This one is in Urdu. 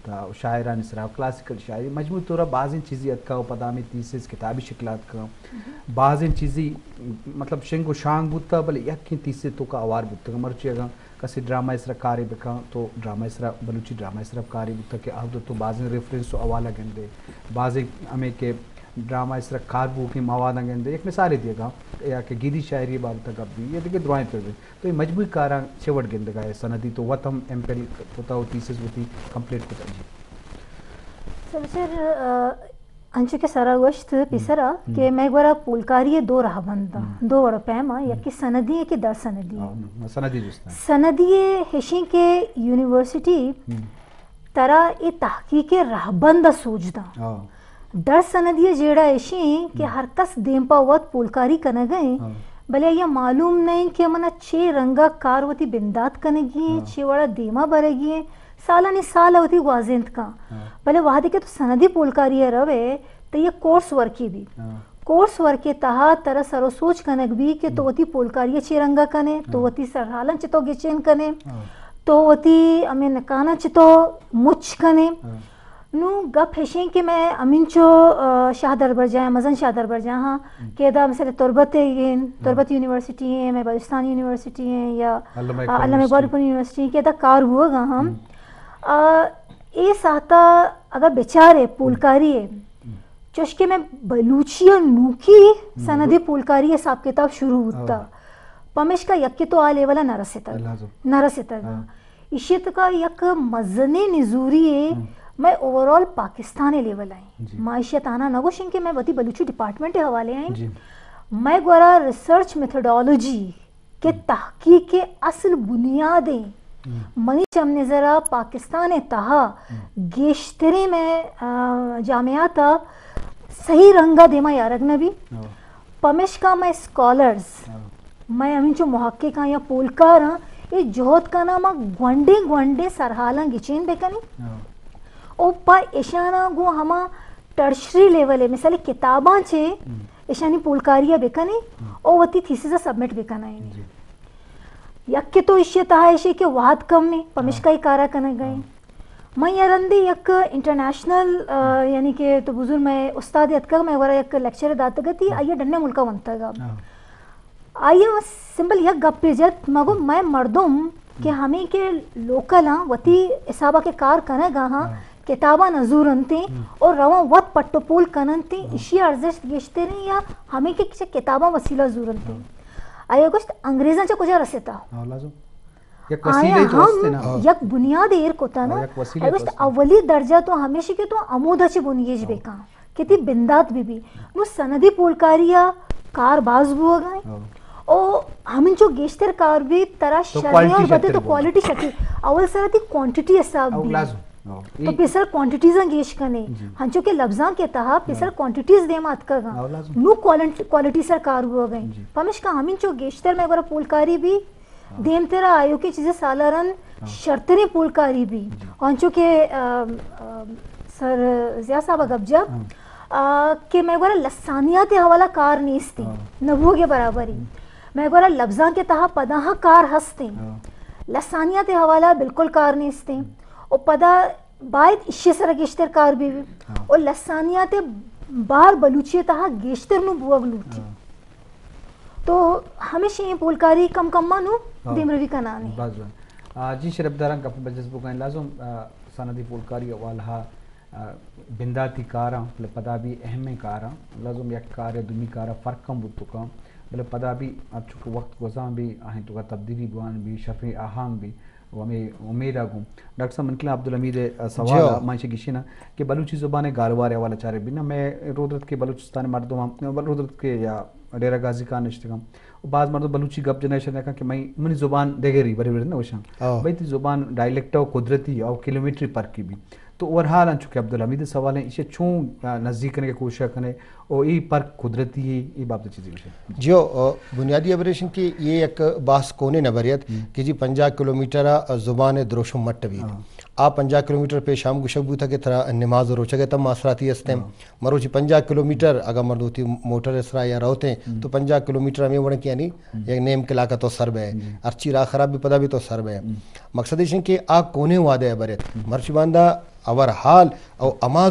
بتا شاعران اسرا کلاسیکل شاعری مجموعی طور بعض چیزی اتکا و پدا میں تیسیس کتابی شکلات کا بعض چیزی مطلب شنگ و شانگ بودتا بلے یکی تیسے تو کا آوار بودتا مرچی اگا کسی ڈرامہ اسرا کاری بکا تو ڈرامہ اسرا بلوچی ڈرامہ اسرا کاری بودتا کہ آہدو تو بعض ریفرنس و حوالہ گندے بعض ہمیں کہ ڈرامہ اسرا کار بو کی مواد گندے ایک مثال دیے گا یا کہ گیدی شاعری بابتا گب بھی یہ دیکھے دعائیں پہ بھی تو یہ مجموعی کاراں چوٹ گندے گا ہے سندی تو وقت ہم ایمپل ہوتا ہو تیسیس ہوتی کمپلیٹ ہوتا جی سر سر انچو کے سارا گوشت پیسرا کہ میں گورا پولکاری دو رہا بنتا دو وڑا پیما یا کہ سندی ہے کہ در سندی ہے سندی جستا سندی ہشیں کے یونیورسٹی ترا ای تحقیق رہ بند سوچدا در سندی جیڑا ہشیں کہ ہر کس دیم پا وقت پولکاری کنے گئے بلے یہ معلوم نہیں کہ منا چھ رنگا کاروتی بندات کنے گئے چھ وڑا دیما برے گئے سالانی سال ہوتی گوازند کا بلے وہاں دیکھے تو سندی پولکاری ہے روے تو یہ کورس ورکی بھی کورس ورکی تہا ترہ سرو سوچ کنک بھی کہ تو وتی پولکاری چھ رنگا کنے تو وتی سرحالن چتو گچین کنے تو وتی امیں نکانا چتو مچ کنے نو گپ ہشیں کہ میں امین چو شاہ دربر جائیں مزن شاہ دربر جائیں ہاں کہ دا مثلا تربت یونیورسٹی ہیں میں بلوچستان یونیورسٹی ہیں یا علامہ اقبال پور یونیورسٹی ہیں کہ دا کار ہوا گا ہم اے ساتا اگر بیچارے پولکاری ہے چوشکے میں بلوچی اور نوکی سندی پولکاری حساب کتاب شروع ہوتا پمیش کا یکی تو آلے والا نرسیتا گا اشیت کا یک مزنی نزوری ہے میں اوورال پاکستانی لیول آئیں معیشت آنا نگوشن کہ میں بہتی بلوچی ڈپارٹمنٹ حوالے آئیں میں گورا ریسرچ میتھڈالوجی کے تحقیق کے اصل بنیادیں منی چمنے ذرا پاکستان تہا گیشتری میں جامعات صحیح رنگا دیما یارگ نبی پمیش کا میں اسکالرز میں امین چو محقق ہاں یا پولکار ہاں یہ جوہد کا نامہ گونڈے سرحالاں گچین بے کنی او پا ایشانا گو ہما ٹرشری لیول ہے مثال کتاباں چھے ایشانی پولکاریہ بے کنی او وطی تھیسیزا سبمٹ بے کنا ہے یک کے تو اشیاء تحائشی کہ وحد کم میں پمشکائی کارا کنا گئے میں یارندی یک انٹرنیشنل یعنی کہ تو بزرگ میں استاد اتکا میں ورہ یک لیکچر داتا گا تھی آئیے ڈننے ملکہ ونتا گا آئیے سمبل یک گپ پی جت مگو میں مردم کہ ہمیں کے لوکل ہاں وطی اصابہ کے کار کنا گا ہاں کتابہ نظور انتے اور رواں وقت پٹو پول کننتے اشی ارزش گشتے رہے یا ہمیں کے کچھ کتابہ وسیلہ ضرور انتے آیا گوشت انگریزاں چا کجا رسیتا آیا ہم یک بنیاد ایر کوتا نا آیا گوشت اولی درجہ تو ہمیشہ کے تو عمودہ چے بنیج بے کان کتی بندات بھی نو سندی پولکاریا کار باز بو گئے او ہمیں جو گیشتر کار بھی ترہ شرعی اور بدے تو کوالٹی شکل اول سرہ کوانٹیٹی حساب بھی تو پیسر کوانٹیٹیزاں گیش کنے ہنچو کے لفظاں کے تہا پیسر کوانٹیٹیز دے مات کا گا نو کوالٹی سر کار ہوا گئے پمش کا ہمیں جو گیشتر میں گورا پولکاری بھی دیم تیرا آئیو کی چیزیں سالارن شرطنی پولکاری بھی ہنچو کے سر زیاد صاحب گب جب کہ میں گورا لسانیات حوالہ کار نیستی نبو کے برابری میں گورا لفظاں کے تہا پداہا کار ہستے لسانیات حوالہ بالکل کار نیستے اور پدا باید اشی سر گیشتر کار بھی اور لسانیات بار بلوچی تہا گیشتر نو بوگ لوٹی تو ہمیشہ یہ پولکاری کم کم مانو دیم روی کا نانے جی شرف داران کپل بجزبو گئیں لازم سندی پولکاری والہا بنداتی کاراں بلے پدا بھی اہم کاراں لازم یک کار دمی کارا فرق کم بودتو کام بلے پدا بھی اب چونکہ وقت گزاں بھی آہیں تو کا تبدیلی بوان بھی شرفی آہانگ بھی وہ ہمیں امید آگوں ڈاکٹر صاحب منکلہ عبدالحمید سوال مانشہ گشینا کہ بلوچی زبان گالوار والا چارے بھی نا میں رودرت کے بلوچستان مردوں رودرت کے یا ڈیرہ غازی کا نشتگم بعض مردوں بلوچی گپ جنیشن دیکھا کہ میں منی زبان دیگری بری بری نا وشان بھئی تی زبان ڈائلیکٹا و قدرتی اور کلومیٹری پر کی بھی تو اوورحال چونکہ عبدالحمید سوال ہیں اسے چون نزدیک کرنے کی کوشش کرنے اور یہ پر قدرتی ہے یہ بابت چیزیں جو بنیادی ابریشن کی یہ ایک باس کونے نبریت کہ جی 50 کلومیٹر زبان دروشم مٹ بھی آپ 50 کلومیٹر پہ شام گشبو تھا کہ طرح نماز روچہ گئے تم معاصراتی استیم مروچی 50 کلومیٹر اگر مردوتی موٹر اسرا یا روتے ہیں تو 50 کلومیٹر ہمیں وڑن کی یعنی یک نیم کلا کا تو سر بے ارچی را خراب بھی پدا بھی تو سر بے مقصد ہے کہ آ کونے وعدے برت مرچی باندہ اور حال او اما